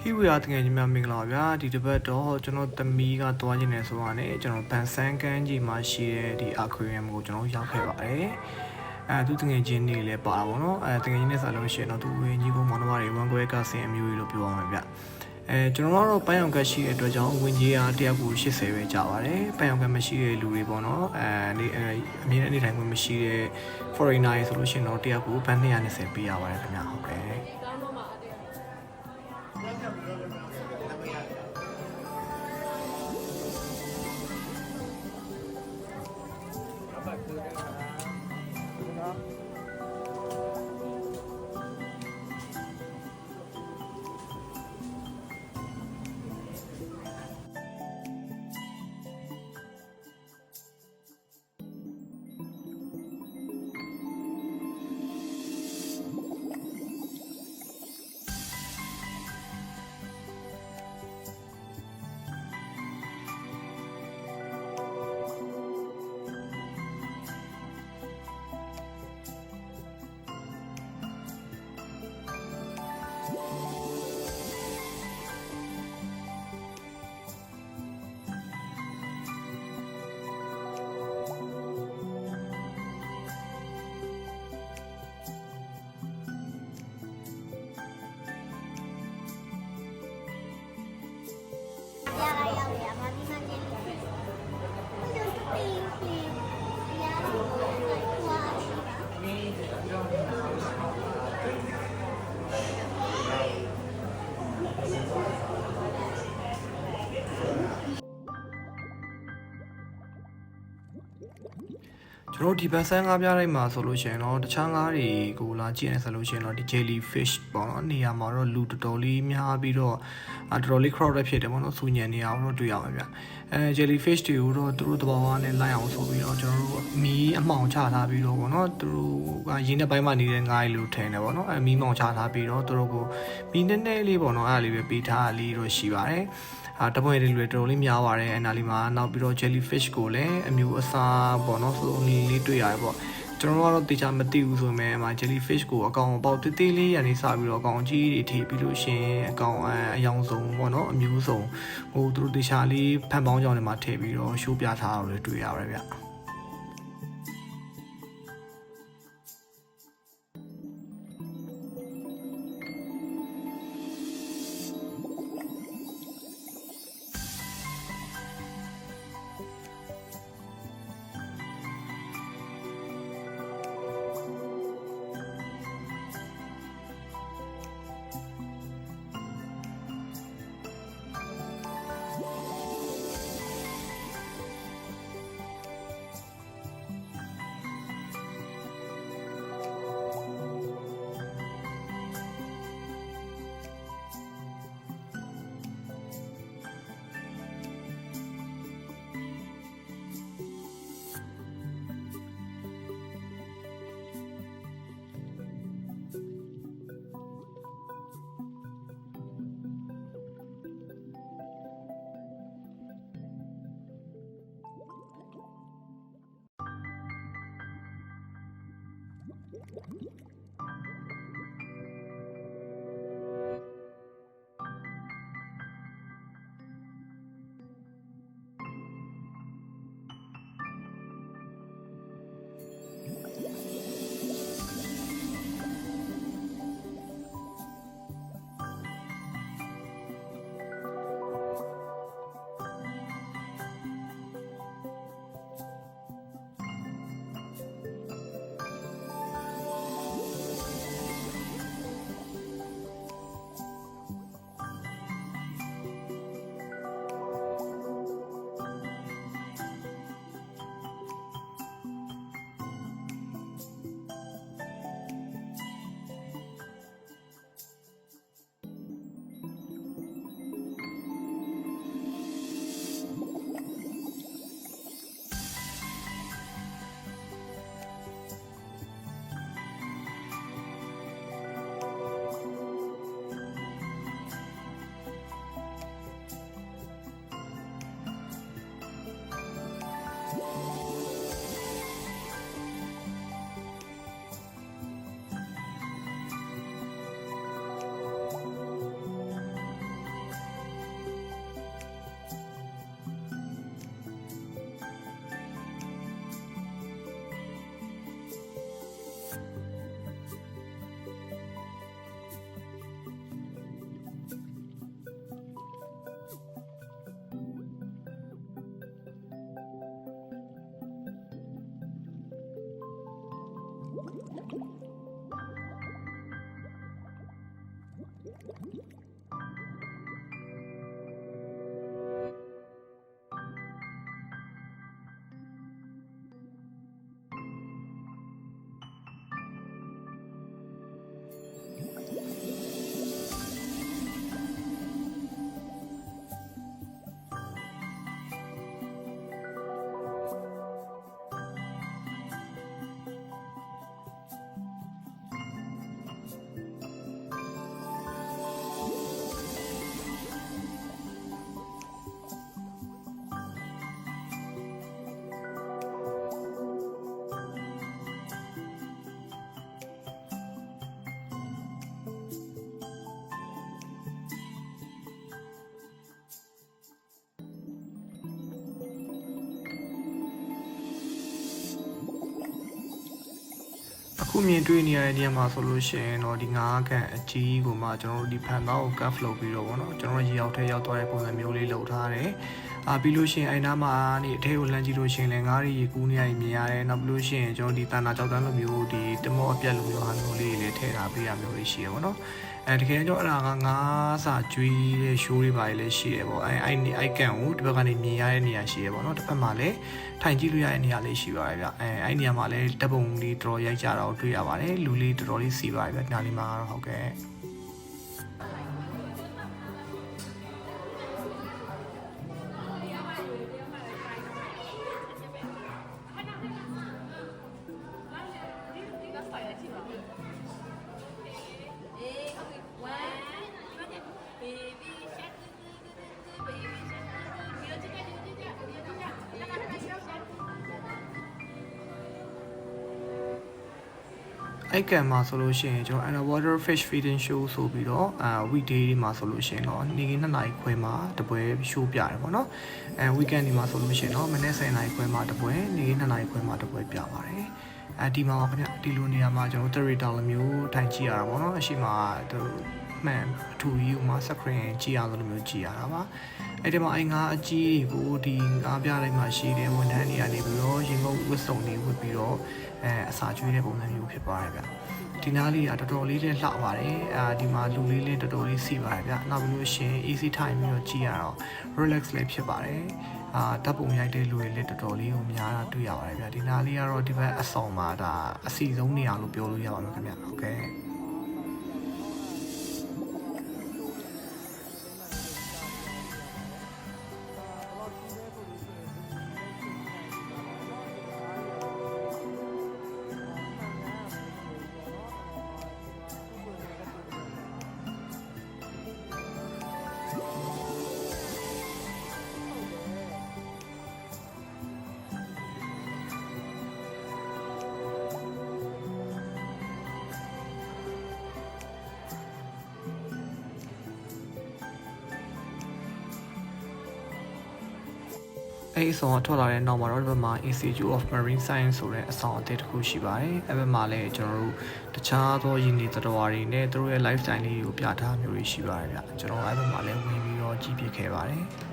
ဟိဝရတကယ်ကြီးများမင်္ဂလာပါဗျာဒီတစ်ပတ်တော့ကျွန်တော်သမီးကတွားခြင်းနေဆိုတာနဲ့ကျွန်တော်ဗန်ဆန်းကန်းကြီးမှာရှိတဲ့ဒီအာခွေရီယမ်ကိုကျွန်တော်ရောက်ခဲ့ပါတယ်သူတကယ်ချင်းနေလဲပါတာပေါ့နော်တကယ်ချင်းနဲ့ဆိုလို့ရှိရင်တော့သူဝင်ကြီးကိုမောင်နှမတွေဝန်ခွဲကဆင်အမျိုးကြီးလို့ပြောရမှာဗျကျွန်တော်တို့ပိုင်းအောင်ကတ်ရှိတဲ့အတွက်ကြောင့်ဝင်ကြီးအားတယောက်ကို80ပဲကြာပါတယ်ပိုင်းအောင်ကတ်မရှိတဲ့လူတွေပေါ့နော်အမြင်အနေတိုင်းကိုမရှိတဲ့ foreigner ဆိုလို့ရှိရင်တော့တယောက်ကိုဘတ်220ပေးရပါတယ်ခင်ဗျာဟုတ်ကဲ့ကျွန်တော်ဒီဘန်ဆန်းကားပြတိုင်းမှာဆိုလို့ရှိရင်တော့တခြားငါးတွေကိုလာကြည့်နေဆိုလို့ရှိရင်တော့ဒီ jellyfish ပေါ့နော်နေရာမှာတော့လူတော်တော်လေးများပြီးတော့တော်တော်လေး crowded ဖြစ်တယ်ပေါ့နော်စူညံနေအောင်တော့တွေ့ရမှာဗျjellyfish တွေကိုတော့သူတို့တဘာဝနဲ့လိုက်အောင်ဆိုပြီးတော့ကျွန်တော်တို့မီးအမှောင်ချထားပြီးတော့ပေါ့နော်သူတို့ကရင်းတဲ့ဘက်မှာနေတဲ့ငါးတွေလို့ထင်တယ်ပေါ့နော်မီးမှောင်ချထားပြီးတော့သူတို့ကိုမီးနည်းနည်းလေးပေါ့နော်အဲ့ဒါလေးပဲပေးထားလေးတော့ရှိပါတယ်တပွင့်တွေတော်တော်လေးများပါတယ်အနာလီမှာနောက်ပြီးတော့ jellyfish ကိုလည်းအမျိုးအစားပေါ့နော်ဆိုအနည်းလေးတွေ့ရတယ်ပေါ့ကျွန်တော်တို့ကတော့တေချာမသိဘူးဆိုပေမဲ့ jellyfish ကိုအကောင်ပေါက်တေးသေးလေးရနေစပြီးတော့အကောင်ကြီးတွေထိပြီးလို့ရှင်အကောင်အယောင်ဆုံးပေါ့နော်အမျိုးစုံဟိုသူတို့တေချာလေးဖန်ပေါင်းကြောင်တွေမှာထည့်ပြီးတော့ရှိုးပြထားတာလည်းတွေ့ရတယ်ဗျ အခုမြင်တွေ့နေရတဲ့နေရာမှာဆိုလို့ရှိရင်တော့ဒီ9ခန့်အကြီးကိုမှကျွန်တော်တို့ဒီဖန်သားကို cut လုပ်ပြီးတော့ဗောနော်ကျွန်တော်ရေရောက်ထဲရောက်သွားတဲ့ပုံစံမျိုးလေးလုပ်ထားတယ်ပြီးလို့ရှိရင်အဲ့နားမှာနေအထဲကိုလမ်းကြည့်လို့ရှိရင်လည်းငါးရီရေကူးနေရမြင်ရတယ်နောက်ပြီးလို့ရှိရင်ကျွန်တော်ဒီတန်တာကြောက်တန်းလိုမျိုးဒီတမောအပြက်လိုမျိုးဟာမျိုးလေးလည်းထည့်ထားပေးရမျိုးလေးရှိရဗောနော်တကယ်တော့အဲ့ဒါကငါးစာကျွေးတဲ့ show တွေပါလည်းရှိရဗောအဲ့ကန်ကိုဒီဘက်ကနေမြင်ရတဲ့နေရာရှိရဗောနော်တစ်ဖက်မှာလည်းထိုင်ကြည့်လို့ရတဲ့နေရာလေးရှိပါတယ်ဗျအဲ့နေရာမှာလည်းတပ်ပုံလေးတော်တော်ရိုက်ကြတာကိုတွေ့ရပါတယ်လူလေးတော်တော်လေးစီပါတယ်ဗျဒီနားလေးမှာတော့ဟုတ်ကဲ့အဲ့ကံမှာဆိုလို့ရှိရင်ကျွန်တော် underwater fish feeding show ဆိုပြီးတော့weekday တွေမှာဆိုလို့ရှိရင်တော့နေ့က2နာရီခွဲမှာတပွဲ show ပြတယ်ပေါ့နော်weekend တွေမှာဆိုလို့ရှိရင်တော့မနေ့10နာရီခွဲမှာတပွဲနေ့က2နာရီခွဲမှာတပွဲပြပါတယ်ဒီမှာခင်ဗျဒီလိုနေရာမှာကျွန်တော် territory လိုမျိုးထိုင်ကြည့်ရတာပေါ့နော်အရှိမသူမှန်အထူကြီးဥမာ screen ကြည့်ရလို့မျိုးကြည့်ရတာပါအဲ့ဒီမှာငါအကြီးကိုဒီငါပြတိုင်းမှာရှိတဲ့ဝန်ထမ်းတွေကနေပြီးတော့ရင်ငုပ်ဝတ်စုံတွေဝတ်ပြီးတော့အစာကျွေးတဲ့ပုံစံမျိုးဖြစ်သွားတယ်ဗျဒီနားလေးကတော်တော်လေးလည်းလှပါတယ်ဒီမှာလူလေးလည်းတော်တော်လေးစီပါတယ်ဗျနောက်ပြီးလို့ရှိရင် easy time ပြီးတော့ကြည့်ရတော့ relax လေးဖြစ်ပါတယ်ဓာတ်ပုံရိုက်တဲ့လူတွေလည်းတော်တော်လေးကိုများတာတွေ့ရပါတယ်ဗျဒီနားလေးကတော့ဒီဘက်အဆောင်မှာဒါအစီဆုံးနေရာလို့ပြောလို့ရပါမယ်ခင်ဗျဟုတ်ကဲ့အဲ့အဆောင်ထွက်လာတဲ့နောက်မှာတော့ဒီဘက်မှာ Institute of Marine Science ဆိုတဲ့အဆောင်အသစ်တစ်ခုရှိပါတယ်။အဲ့ဘက်မှာလည်းကျွန်တော်တို့တခြားသောယဉ်ကျေးသတ္တဝါတွေနဲ့သူတို့ရဲ့ lifestyle လေးကိုပြထားမျိုးတွေရှိပါတယ်ဗျ။ကျွန်တော်အဲ့ဘက်မှာလည်းဝင်ပြီးတော့ကြည့်ပြခဲ့ပါတယ်။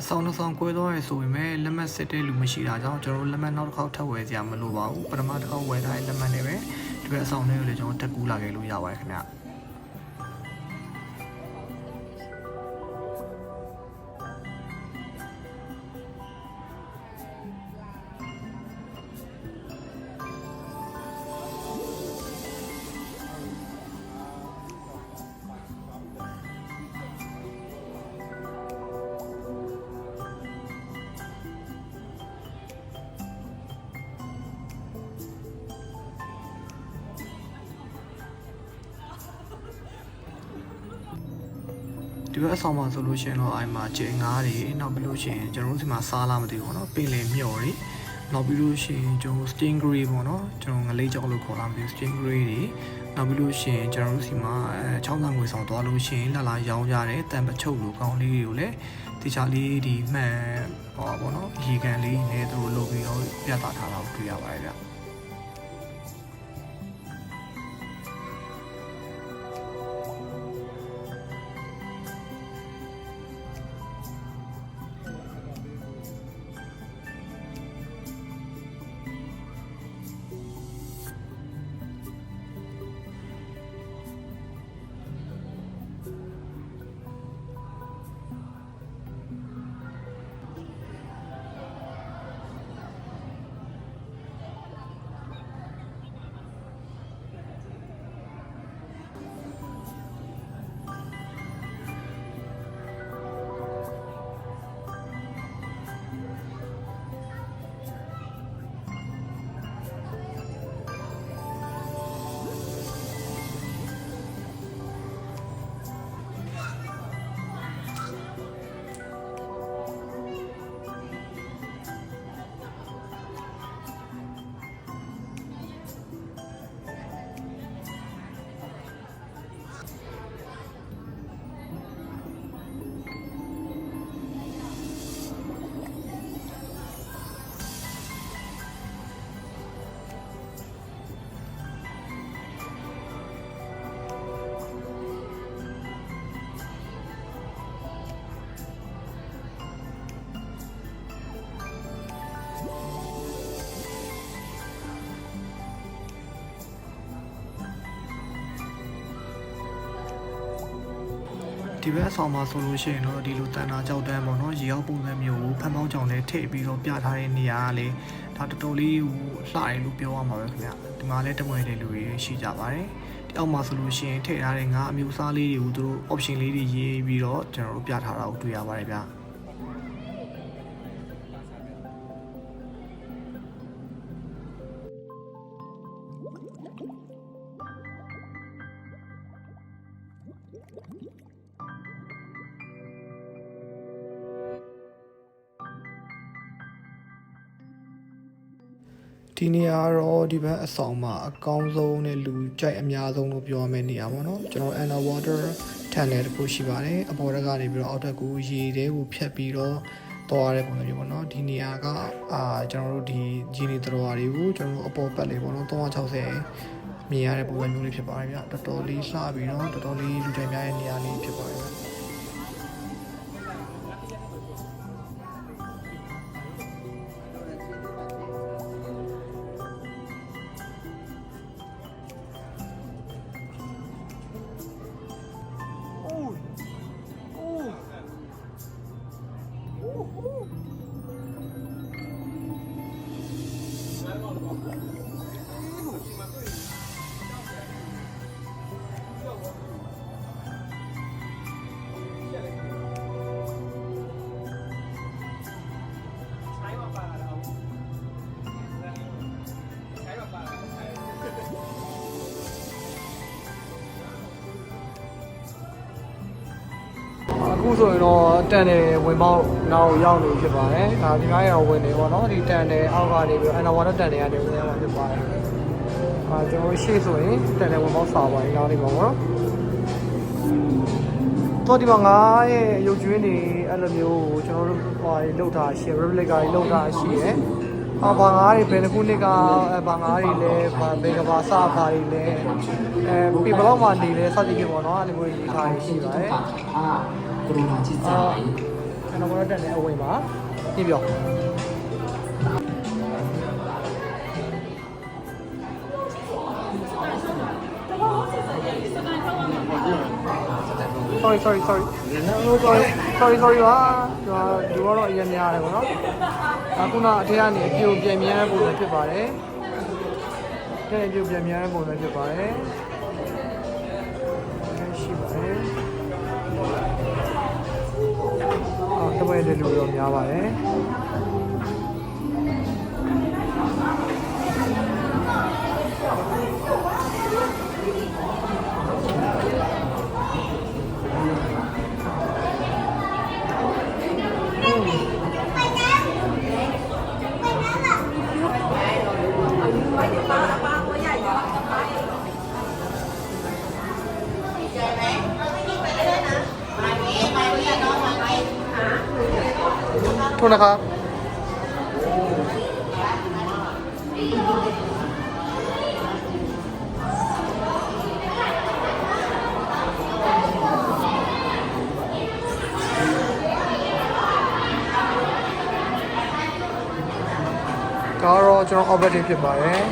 အဆောင်တစ်ဆောင်ကွဲသွားရဆိုပေမဲ့လက်မှတ်စစ်တဲ့လူမရှိတာကြောင့်ကျွန်တော်လက်မှတ်နောက်တစ်ခေါက်ထပ်ဝယ်စရာမလိုပါဘူးပထမတစ်ခေါက်ဝယ်ထားတဲ့လက်မှတ်နဲ့ပဲဒီဘက်အဆောင်တွေကိုလည်းကျွန်တော်တက်ကူးလာခဲ့လို့ရပါတယ်ခင်ဗျဒီဘက်အဆောင်မှာဆိုလို့ရှိရင်တော့အိမ်မှာကျင်းငါးတွေနောက်ပြီးလို့ရှိရင်ကျွန်တော်တို့ဒီမှာစားလာမသိဘူးပေါ့နော်ပင်လယ်မျော်တွေနောက်ပြီးလို့ရှိရင်ကျွန်တော် stingray ပေါ့နော်ကျွန်တော်ငလေးကြောက်လို့ခေါ်လာမသိဘူး stingray တွေနောက်ပြီးလို့ရှိရင်ကျွန်တော်တို့ဒီမှာချောင်းသားငွေဆောင်သွားလို့ရှိရင်လှလာရောင်းကြတဲ့တန်ပချုပ်လိုကောင်းလေးတွေကိုလည်းတခြားလေးဒီမှန်ပေါ့နော်ရေကန်လေးနဲ့သူတို့လုပ်ပြီးတော့ပြသထားတာကိုတွေ့ရပါတယ်ဗျ ဒီဘက်အဆောင်မှာဆိုလို့ရှိရင်တော့ဒီလိုတန်တာကြောက်တန်းပေါ့နော်ရေရောက်ပုံစံမျိုးကိုဖန်ပေါင်းကြောင်နဲ့ထည့်ပြီးတော့ပြထားတဲ့နေရာကလေဒါတော်တော်လေးဟိုလှတယ်လို့ပြောရမှာပဲခင်ဗျဒီမှာလည်းတမွေတဲ့လူတွေရှိကြပါတယ်ဒီအောက်မှာဆိုလို့ရှိရင်ထည့်ထားတဲ့ငါးအမျိုးအစားလေးတွေကိုသူတို့ option လေးတွေရေးပြီးတော့ကျွန်တော်တို့ပြထားတာကိုတွေ့ရပါတယ်ဗျဒီနေရာတော့ဒီဘက်အဆောင်မှာအကောင်းဆုံးနဲ့လူကြိုက်အများဆုံးလို့ပြောရမယ့်နေရာပေါ့နော်ကျွန်တော် underwater tunnel တခုရှိပါတယ်အပေါ်တက်ကနေပြီးတော့အောက်တက်ကိုရေထဲကိုဖြတ်ပြီးတော့သွားရတဲ့ပုံစံမျိုးပေါ့နော်ဒီနေရာကကျွန်တော်တို့ဒီဂျီနီတော်ရာတွေကိုကျွန်တော်တို့အပေါ်ပတ်လေးပေါ့နော်360မြင်ရတဲ့ပုံစံမျိုးလေးဖြစ်ပါတယ်ဗျတော်တော်လေးလှပြီးတော့တော်တော်လေးလူကြိုက်များတဲ့နေရာလေးဖြစ်ပါတယ်အခုဆိုရင်တော့တန်တယ်ဝင်ပေါက်နောက်ရောက်နေဖြစ်ပါတယ်။ဒါဒီကားရောဝင်နေပေါ့နော်။ဒီတန်တယ်အောက်ကနေပြီးunderwaterတန်တယ်ကနေဝင်ရမှာဖြစ်ပါတယ်။ကျွန်တော်ရှေ့ဆိုရင်တန်တယ်ဝင်ပေါက်စာပါရင်နောက်နေပါပေါ့နော်။တော့ဒီမှာငါရဲ့ရုပ်ကျွင်းတွေအဲ့လိုမျိုးကျွန်တော်တို့ဟိုလောက်တာရှိ Republic ကလောက်တာရှိရယ်။ဘာငါးတွေဘယ်တစ်ခုနှစ်ကဘာငါးတွေလဲဘယ်ကဘာစဘာတွေလဲပြီဘလောက်မှနေလဲစသဖြင့်ပေါ့နော်။အဲ့လိုမျိုးရေးထားရှိပါတယ်။ကရုဏာချစ်ကြပါကျွန်တော်တို့တက်နေအဝင်ပါပြပြော sorry ပါဒီကတော့အရင်များတယ်ပေါ့နော်အခုနအထက်ကနေအပြိုပြန်မြန်းပုံစံဖြစ်ပါတယ်တဲ့အပြိုပြန်မြန်းပုံစံဖြစ်ပါတယ်ရှိပါတယ်တပွဲတဲ့လူရောများပါတယ်โทษนะครับก็ကျွန်တော် operating ဖြစ်ပါတယ်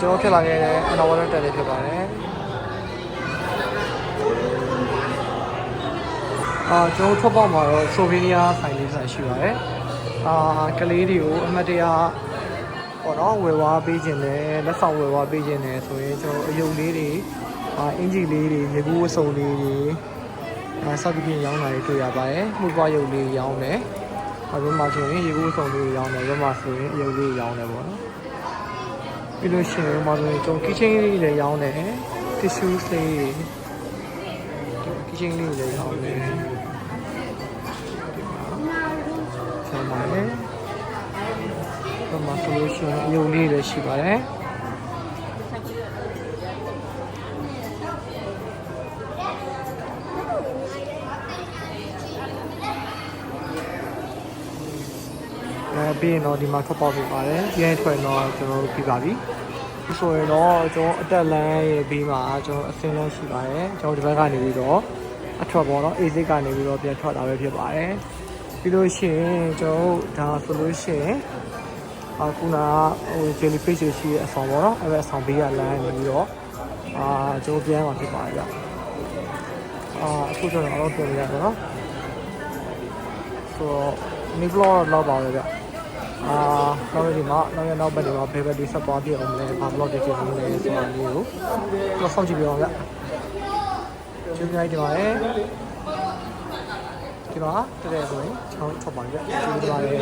ကျွန်တော်ဖြစ်လာခဲ့တဲ့ underwater တက်လေးဖြစ်ပါတယ်ကျွန်တော်ထွက်ပေါက်မှာတော့ souvenir ဆိုင်လေးဆိုင်ရှိပါတယ်ကလေးတွေကိုအမှတ်တရပေါ့နော်ဝယ်ဝါးပေးခြင်းနဲ့လက်ဆောင်ဝယ်ဝါးပေးခြင်းနဲ့ဆိုရင်ကျွန်တော်အယုံလေးတွေအင်ဂျီလေးတွေရေဘူးဝစုံလေးတွေစသဖြင့်ရောင်းတာတွေတွေ့ရပါတယ်မှုပွားရုပ်လေးရောင်းတယ်ဘယ်မှာဆိုရင်ရေဘူးဝစုံလေးရောင်းတယ်ဘယ်မှာဆိုရင်အယုံလေးရောင်းတယ်ပေါ့နော်ပြီးလို့ရှိရင်မှာဆိုရင်ကျွန်တော် kitchen လေးလည်းရောင်းတယ် tissue လေး kitchen လေးလည်းရောင်းတယ်ဆက်ပါမယ်ဘာမှဆိုလို့ရှိရင်အယုံလေးလည်းရှိပါတယ်ပြီးရင်တော့ဒီမှာထွက်ပေါက်ပြပါတယ်။ရဲထွက်တော့ကျွန်တော်တို့ပြပါပြီ။ဆိုရင်တော့ကျွန်တော်အတက်လန်းရဲ့ဘေးမှာကျွန်တော်အစင်းလုံးရှိပါတယ်။ကျွန်တော်ဒီဘက်ကနေပြီးတော့အထွက်ပေါ်တော့ A6 ကနေပြီးတော့ပြန်ထွက်လာပဲဖြစ်ပါတယ်။ပြီးလို့ရှိရင်ကျွန်တော်ဒါဆိုလို့ရှိရင် ခုနကဟို jellyfish ရှိတဲ့အဆောင်ပေါ့နော်အဲ့ဒါအဆောင်ဘေးကလမ်းနေပြီးတော့ကျွန်တော်ပြန်มาဖြစ်ပါတယ်ဗျအခုကျွန်တော်တော့ပြန်ရတော့နော်ဆိုတော့ဒီဘလော့လောက်ပါပဲဗျနောက်ဒီမှာနောက်ဘက်ဒီမှာဘယ်ဘက်ဒီဆက်သွားပြအောင်လဲဘာဘလော့တွေဖြစ်နေလဲဆိုတာမျိုးကိုတော့စောင့်ကြည့်ပြအောင်ဗျကျေးဇူးများတင်ပါတယ်ဒီမှာတကယ်ဆိုရင်ကျွန်တော်ထောက်ပါကြကျေးဇူးတင်ပါတယ်